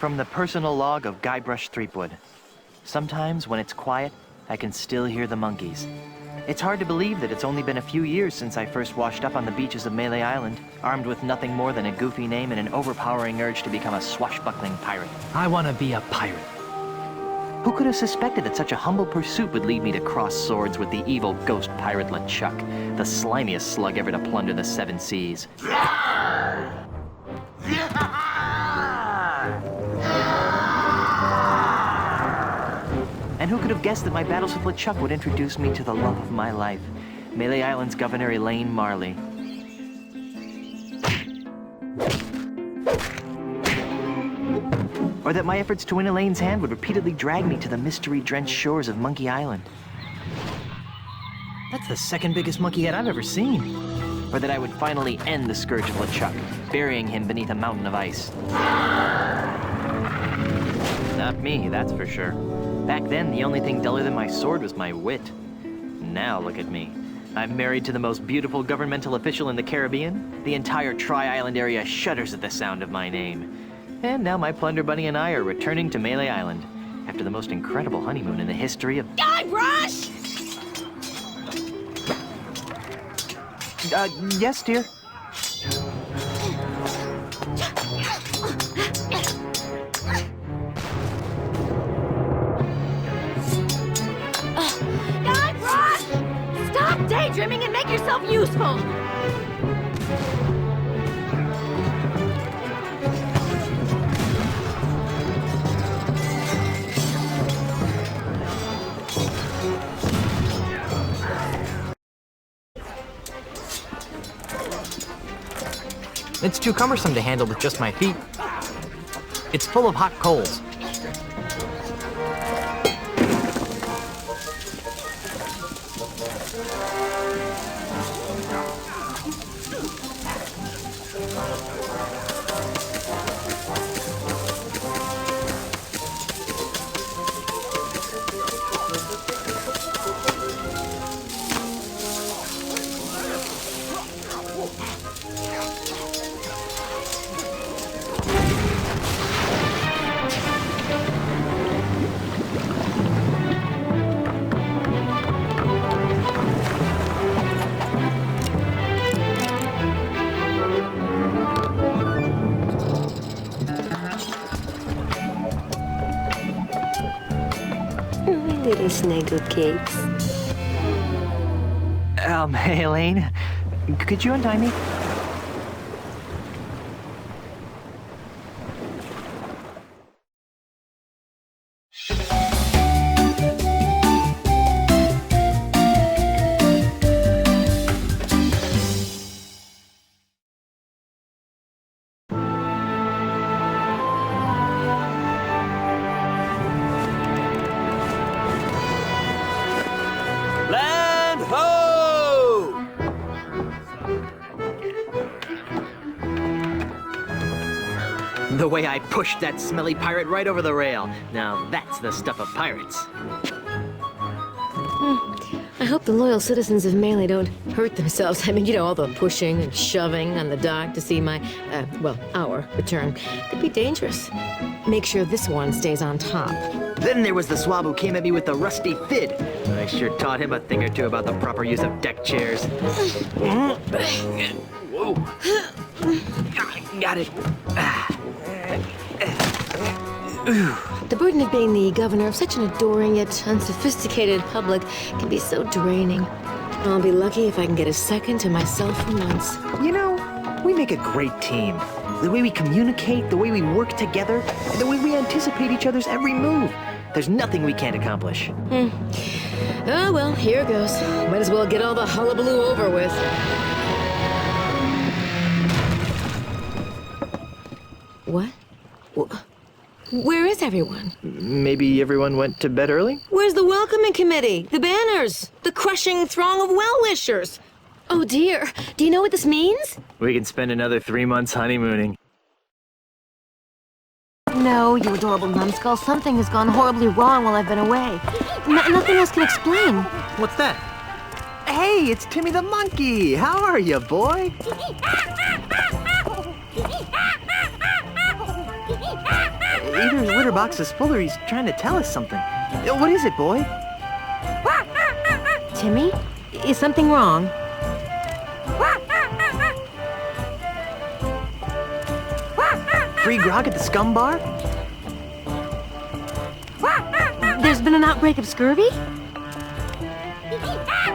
From the personal log of Guybrush Threepwood. Sometimes, when it's quiet, I can still hear the monkeys. It's hard to believe that it's only been a few years since I first washed up on the beaches of Melee Island, armed with nothing more than a goofy name and an overpowering urge to become a swashbuckling pirate. I want to be a pirate. Who could have suspected that such a humble pursuit would lead me to cross swords with the evil ghost pirate LeChuck, the slimiest slug ever to plunder the seven seas? And who could have guessed that my battles with LeChuck would introduce me to the love of my life, Melee Island's Governor Elaine Marley. Or that my efforts to win Elaine's hand would repeatedly drag me to the mystery-drenched shores of Monkey Island. That's the second biggest monkey head I've ever seen. Or that I would finally end the scourge of LeChuck, burying him beneath a mountain of ice. Not me, that's for sure. Back then, the only thing duller than my sword was my wit. Now look at me. I'm married to the most beautiful governmental official in the Caribbean. The entire Tri-Island area shudders at the sound of my name. And now my Plunder Bunny and I are returning to Melee Island after the most incredible honeymoon in the history of... Guybrush! Yes, dear? Daydreaming and make yourself useful! It's too cumbersome to handle with just my feet. It's full of hot coals. Little snuggle cakes. Hey, Elaine, could you untie me? The way I pushed that smelly pirate right over the rail. Now that's the stuff of pirates. I hope the loyal citizens of Melee don't hurt themselves. I mean, you know, all the pushing and shoving on the dock to see my, our return. Could be dangerous. Make sure this one stays on top. Then there was the swab who came at me with the rusty fid. I sure taught him a thing or two about the proper use of deck chairs. Whoa. Got it. The burden of being the governor of such an adoring yet unsophisticated public can be so draining. I'll be lucky if I can get a second to myself for months. You know, we make a great team. The way we communicate, the way we work together, and the way we anticipate each other's every move. There's nothing we can't accomplish. Oh, well, here goes. Might as well get all the hullabaloo over with. What? Where is everyone? Maybe everyone went to bed early? Where's the welcoming committee? The banners? The crushing throng of well-wishers? Oh dear, do you know what this means? We can spend another 3 months honeymooning. No, you adorable numbskull. Something has gone horribly wrong while I've been away. Nothing else can explain. What's that? Hey, it's Timmy the monkey! How are you, boy? Either his litter box is full or he's trying to tell us something. What is it, boy? Timmy? Is something wrong? Free grog at the SCUMM Bar? There's been an outbreak of scurvy?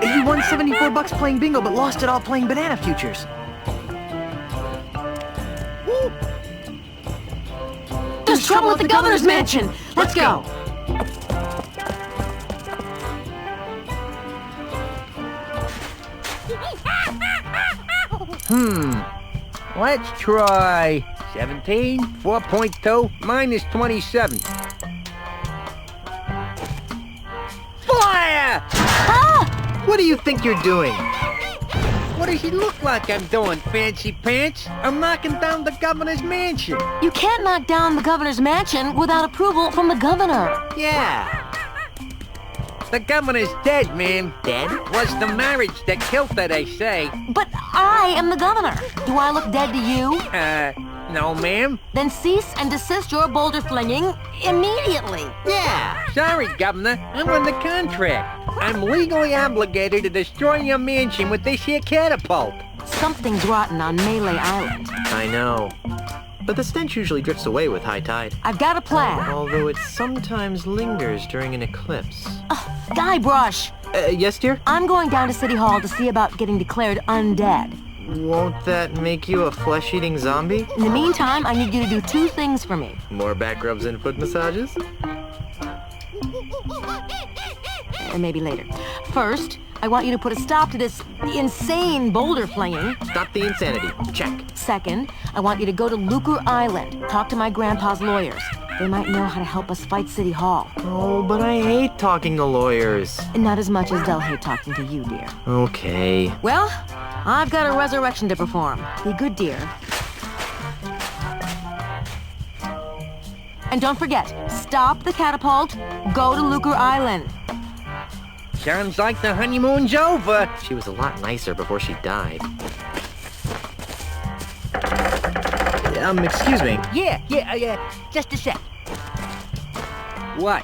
You won $74 playing bingo, but lost it all playing banana futures. There's trouble at the governor's mansion! Let's go! Let's try 17, 4.2, minus 27. Fire! What do you think you're doing? What does it look like I'm doing, fancy pants? I'm knocking down the governor's mansion. You can't knock down the governor's mansion without approval from the governor. Yeah. The governor's dead, man. Dead? Was the marriage that killed her, they say. But I am the governor. Do I look dead to you? No, ma'am. Then cease and desist your boulder flinging immediately. Yeah. Sorry, Governor. I'm under contract. I'm legally obligated to destroy your mansion with this here catapult. Something's rotten on Melee Island. I know. But the stench usually drifts away with high tide. I've got a plan. Although it sometimes lingers during an eclipse. Guybrush, Yes, dear? I'm going down to City Hall to see about getting declared undead. Won't that make you a flesh-eating zombie? In the meantime, I need you to do two things for me. More back rubs and foot massages? Or maybe later. First, I want you to put a stop to this insane boulder flinging. Stop the insanity. Check. Second, I want you to go to Lucre Island, talk to my grandpa's lawyers. They might know how to help us fight City Hall. Oh, but I hate talking to lawyers. And not as much as they'll hate talking to you, dear. Okay. Well, I've got a resurrection to perform. Be good, dear. And don't forget, stop the catapult, go to Lucre Island. Sounds like the honeymoon's over. She was a lot nicer before she died. Excuse me. Yeah, just a sec. What?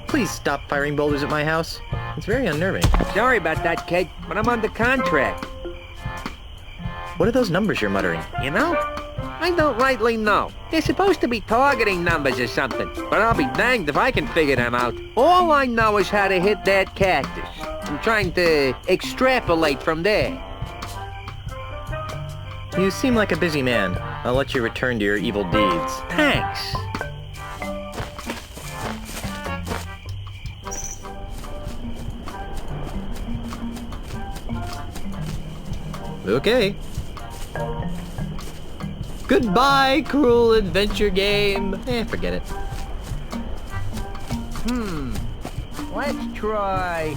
Please stop firing boulders at my house. It's very unnerving. Sorry about that, kid, but I'm under contract. What are those numbers you're muttering? You know? I don't rightly know. They're supposed to be targeting numbers or something, but I'll be danged if I can figure them out. All I know is how to hit that cactus. I'm trying to extrapolate from there. You seem like a busy man. I'll let you return to your evil deeds. Thanks. Okay. Goodbye, cruel adventure game. Forget it. Let's try...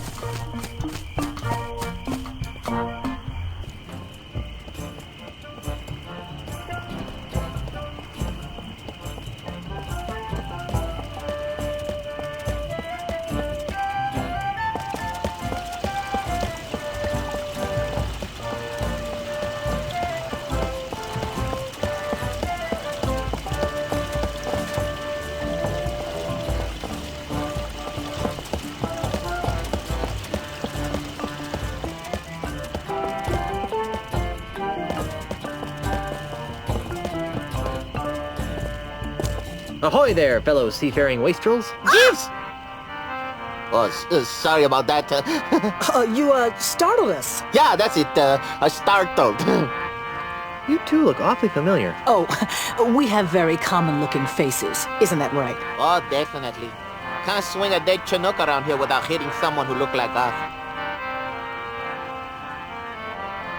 Ahoy there, fellow seafaring wastrels. Yes! Oh, sorry about that. You startled us. Yeah, that's it. Startled. You two look awfully familiar. Oh, we have very common-looking faces. Isn't that right? Oh, definitely. Can't swing a dead Chinook around here without hitting someone who looked like us.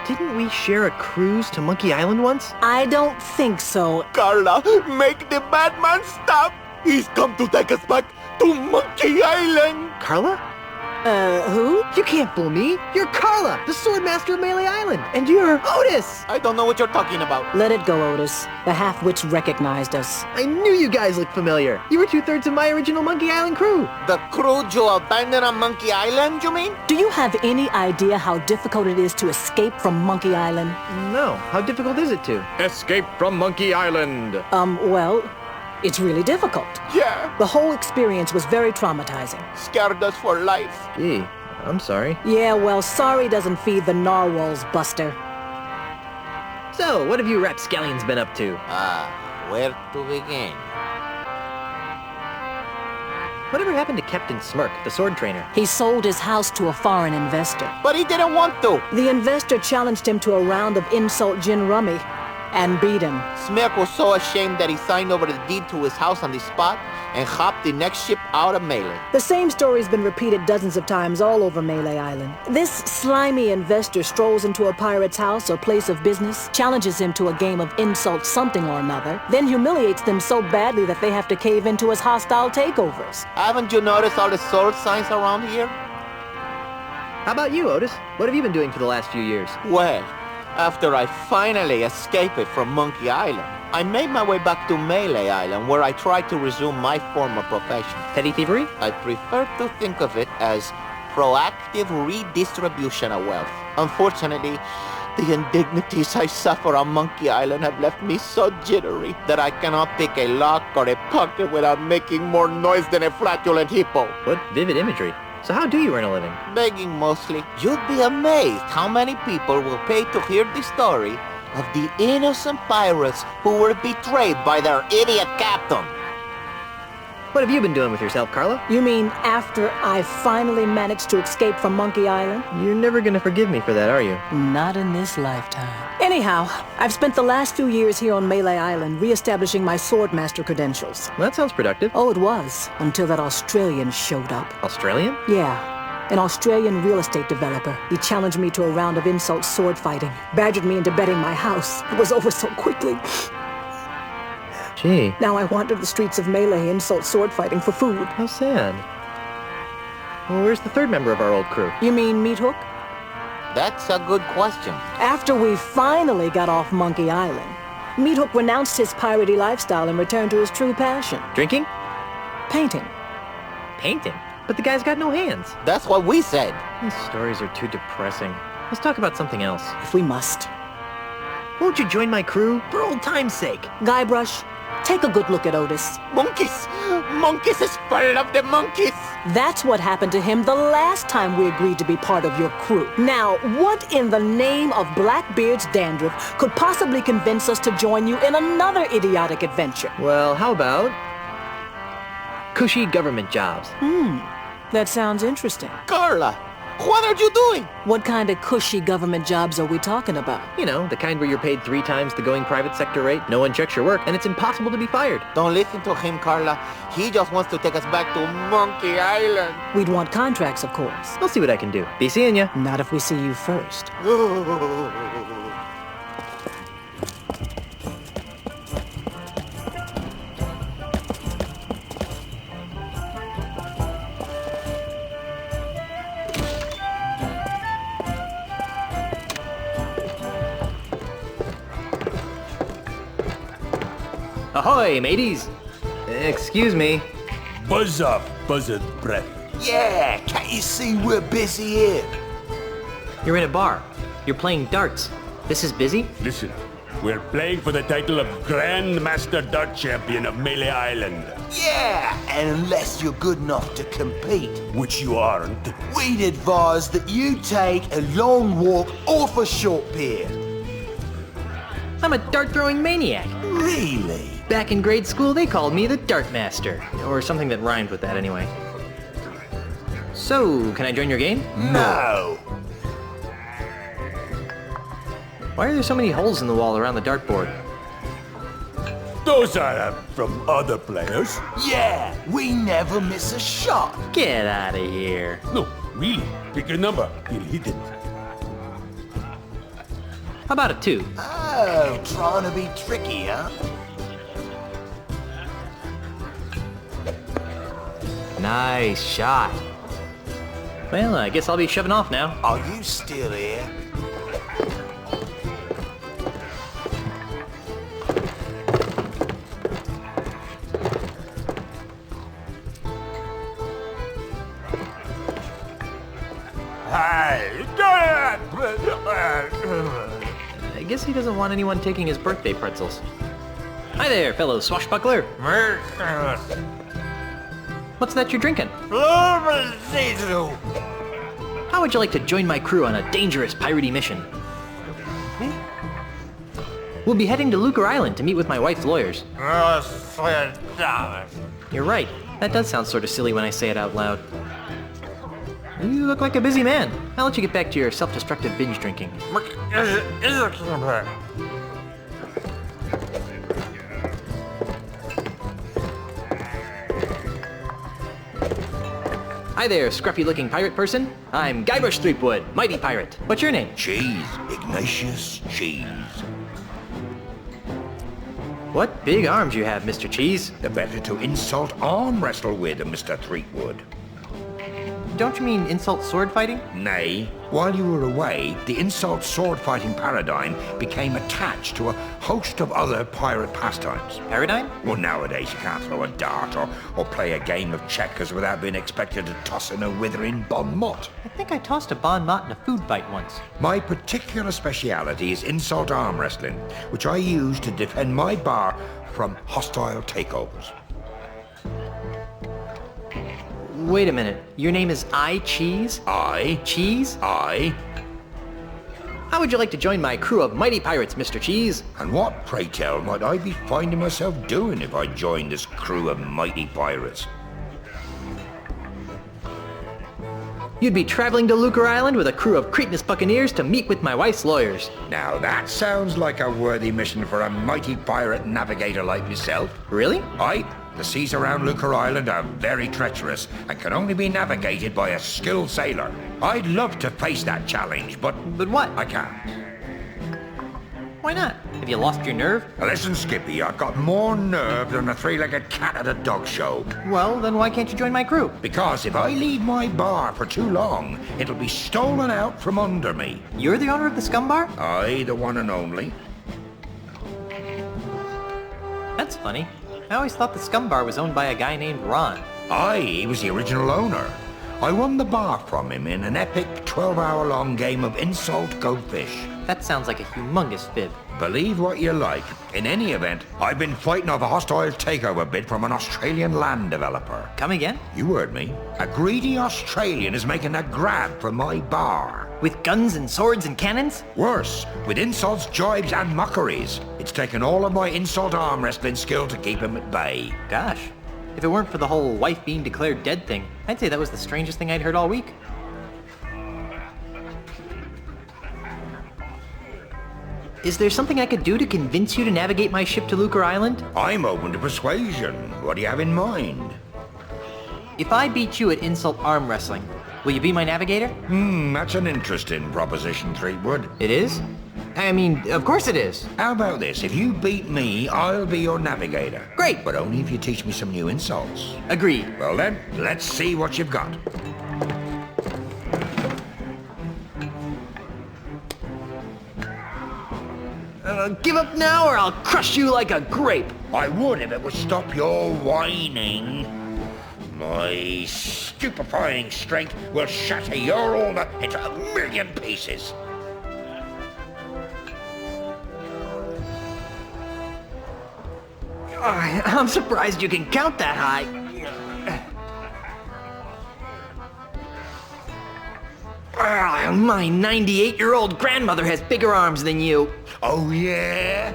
Didn't we share a cruise to Monkey Island once? I don't think so. Carla, make the bad man stop. He's come to take us back to Monkey Island. Carla? Who? You can't fool me. You're Carla, the Swordmaster of Melee Island. And you're Otis. I don't know what you're talking about. Let it go, Otis. The half-witch recognized us. I knew you guys looked familiar. You were 2/3 of my original Monkey Island crew. The crew you abandoned on Monkey Island, you mean? Do you have any idea how difficult it is to escape from Monkey Island? No. How difficult is it to? Escape from Monkey Island. Well, It's really difficult. Yeah, The whole experience was very traumatizing. scared us for life. Gee, I'm sorry. Yeah, well, sorry doesn't feed the narwhals, Buster. So, what have you rapscallions been up to? Where to begin? Whatever happened to Captain Smirk, the sword trainer? He sold his house to a foreign investor. But he didn't want to. The investor challenged him to a round of insult gin rummy and beat him. Smirk was so ashamed that he signed over the deed to his house on the spot and hopped the next ship out of Melee. The same story's been repeated dozens of times all over Melee Island. This slimy investor strolls into a pirate's house or place of business, challenges him to a game of insult something or another, then humiliates them so badly that they have to cave into his hostile takeovers. Haven't you noticed all the sword signs around here? How about you, Otis? What have you been doing for the last few years? Well, after I finally escaped from Monkey Island, I made my way back to Melee Island, where I tried to resume my former profession. Petty thievery? I prefer to think of it as proactive redistribution of wealth. Unfortunately, the indignities I suffer on Monkey Island have left me so jittery that I cannot pick a lock or a pocket without making more noise than a flatulent hippo. What vivid imagery. So how do you earn a living? Begging mostly. You'd be amazed how many people will pay to hear the story of the innocent pirates who were betrayed by their idiot captain. What have you been doing with yourself, Carla? You mean after I finally managed to escape from Monkey Island? You're never gonna forgive me for that, are you? Not in this lifetime. Anyhow, I've spent the last few years here on Melee Island re-establishing my swordmaster credentials. Well, that sounds productive. Oh, it was, until that Australian showed up. Australian? Yeah, an Australian real estate developer. He challenged me to a round of insult sword fighting, badgered me into betting my house. It was over so quickly. Gee, Now I wander the streets of Melee insult sword fighting for food. how sad. Well, where's the third member of our old crew? You mean Meat Hook? That's a good question. After we finally got off Monkey Island, Meat Hook renounced his piratey lifestyle and returned to his true passion, Drinking? painting. Painting? But the guy's got no hands. That's what we said. These stories are too depressing. Let's talk about something else. If we must. Won't you join my crew? For old time's sake. Guybrush, take a good look at Otis. Monkeys! Monkeys is full of the monkeys! That's what happened to him the last time we agreed to be part of your crew. Now, what in the name of Blackbeard's dandruff could possibly convince us to join you in another idiotic adventure? Well, how about cushy government jobs? That sounds interesting. Carla, what are you doing? What kind of cushy government jobs are we talking about? You know, the kind where you're paid 3 times the going private sector rate, no one checks your work, and it's impossible to be fired. Don't listen to him, Carla. He just wants to take us back to Monkey Island. We'd want contracts, of course. I'll see what I can do. Be seeing ya. Not if we see you first. Ahoy, mateys! Excuse me. Buzz up, buzzard breath. Yeah, can't you see we're busy here? You're in a bar. You're playing darts. This is busy? Listen, we're playing for the title of Grand Master Dart Champion of Melee Island, Yeah, and unless you're good enough to compete, which you aren't. we'd advise that you take a long walk off a short pier. I'm a dart-throwing maniac. Really? Back in grade school, they called me the Dart Master. Or something that rhymed with that, anyway. So, can I join your game? No. Why are there so many holes in the wall around the dartboard? Those are from other players. Yeah, we never miss a shot. Get out of here. No, really. Pick a number. He'll hit it. How about a 2? Oh, trying to be tricky, huh? Nice shot. Well, I guess I'll be shoving off now. Are you still here? I guess he doesn't want anyone taking his birthday pretzels. Hi there, fellow swashbuckler. What's that you're drinking? How would you like to join my crew on a dangerous piratey mission? We'll be heading to Lucre Island to meet with my wife's lawyers. You're right. That does sound sort of silly when I say it out loud. You look like a busy man. I'll let you get back to your self-destructive binge drinking. Hi there, scruffy-looking pirate person. I'm Guybrush Threepwood, mighty pirate. What's your name? Cheese. Ignatius Cheese. What big arms you have, Mr. Cheese. The better to insult arm wrestle with, Mr. Threepwood. Don't you mean insult sword fighting? Nay, while you were away, the insult sword fighting paradigm became attached to a host of other pirate pastimes. Paradigm? Well, nowadays you can't throw a dart or play a game of checkers without being expected to toss in a withering bon mot. I think I tossed a bon mot in a food fight once. My particular speciality is insult arm wrestling, which I use to defend my bar from hostile takeovers. Wait a minute. Your name is I Cheese? I? Cheese? I? How would you like to join my crew of mighty pirates, Mr. Cheese? And what, pray tell, might I be finding myself doing if I joined this crew of mighty pirates? You'd be traveling to Lucre Island with a crew of cretinous buccaneers to meet with my wife's lawyers. Now that sounds like a worthy mission for a mighty pirate navigator like myself. Really? Aye. The seas around Lucre Island are very treacherous and can only be navigated by a skilled sailor. I'd love to face that challenge, but what? I can't. Why not? Have you lost your nerve? Listen, Skippy, I've got more nerve than a three-legged cat at a dog show. Well, then why can't you join my crew? Because if I leave my bar for too long, it'll be stolen out from under me. You're the owner of the SCUMM Bar? Aye, the one and only. That's funny. I always thought the SCUMM Bar was owned by a guy named Ron. Aye, he was the original owner. I won the bar from him in an epic 12-hour-long game of insult go fish. That sounds like a humongous fib. Believe what you like. In any event, I've been fighting off a hostile takeover bid from an Australian land developer. Come again? You heard me. A greedy Australian is making a grab for my bar. With guns and swords and cannons? Worse, with insults, jibes, and mockeries. It's taken all of my insult arm wrestling skill to keep him at bay. Gosh, if it weren't for the whole wife being declared dead thing, I'd say that was the strangest thing I'd heard all week. Is there something I could do to convince you to navigate my ship to Lucre Island? I'm open to persuasion. What do you have in mind? If I beat you at insult arm wrestling, will you be my navigator? That's an interesting proposition, Threepwood. It is? I mean, of course it is. How about this? If you beat me, I'll be your navigator. Great. But only if you teach me some new insults. Agreed. Well then, let's see what you've got. Give up now or I'll crush you like a grape. I would if it would stop your whining. My stupefying strength will shatter your armor into 1,000,000 pieces. I'm surprised you can count that high. My 98-year-old grandmother has bigger arms than you. Oh, yeah?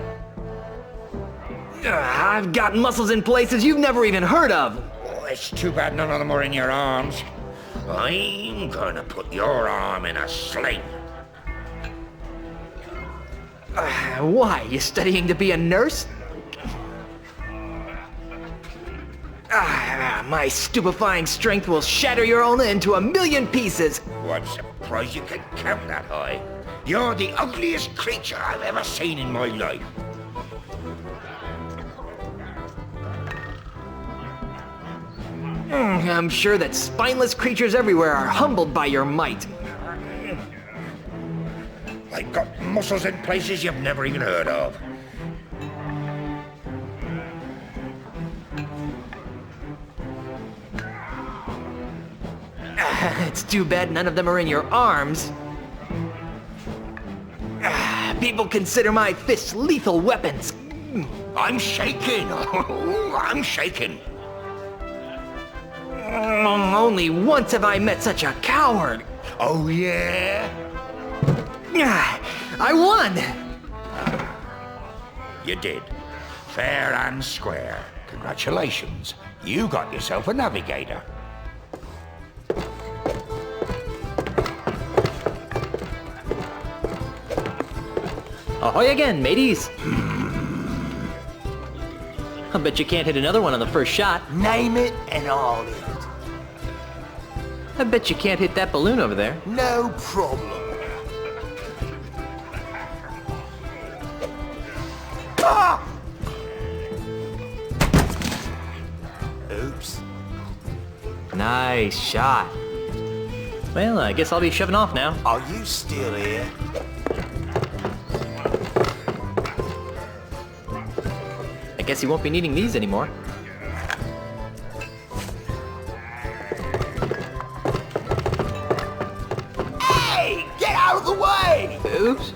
I've got muscles in places you've never even heard of. Oh, it's too bad none of them are in your arms. I'm gonna put your arm in a sling. Why? You studying to be a nurse? My stupefying strength will shatter your ulna into 1,000,000 pieces. What surprise you can count that high. You're the ugliest creature I've ever seen in my life. I'm sure that spineless creatures everywhere are humbled by your might. I've got muscles in places you've never even heard of. It's too bad none of them are in your arms. People consider my fists lethal weapons. I'm shaking. I'm shaking. Only once have I met such a coward. Oh, yeah? I won! You did. Fair and square. Congratulations. You got yourself a navigator. Ahoy again, mateys! I bet you can't hit another one on the first shot. Name it and I'll hit it. I bet you can't hit that balloon over there. No problem. Ah! Oops. Nice shot. Well, I guess I'll be shoving off now. Are you still here? I guess he won't be needing these anymore. Hey! Get out of the way! Oops.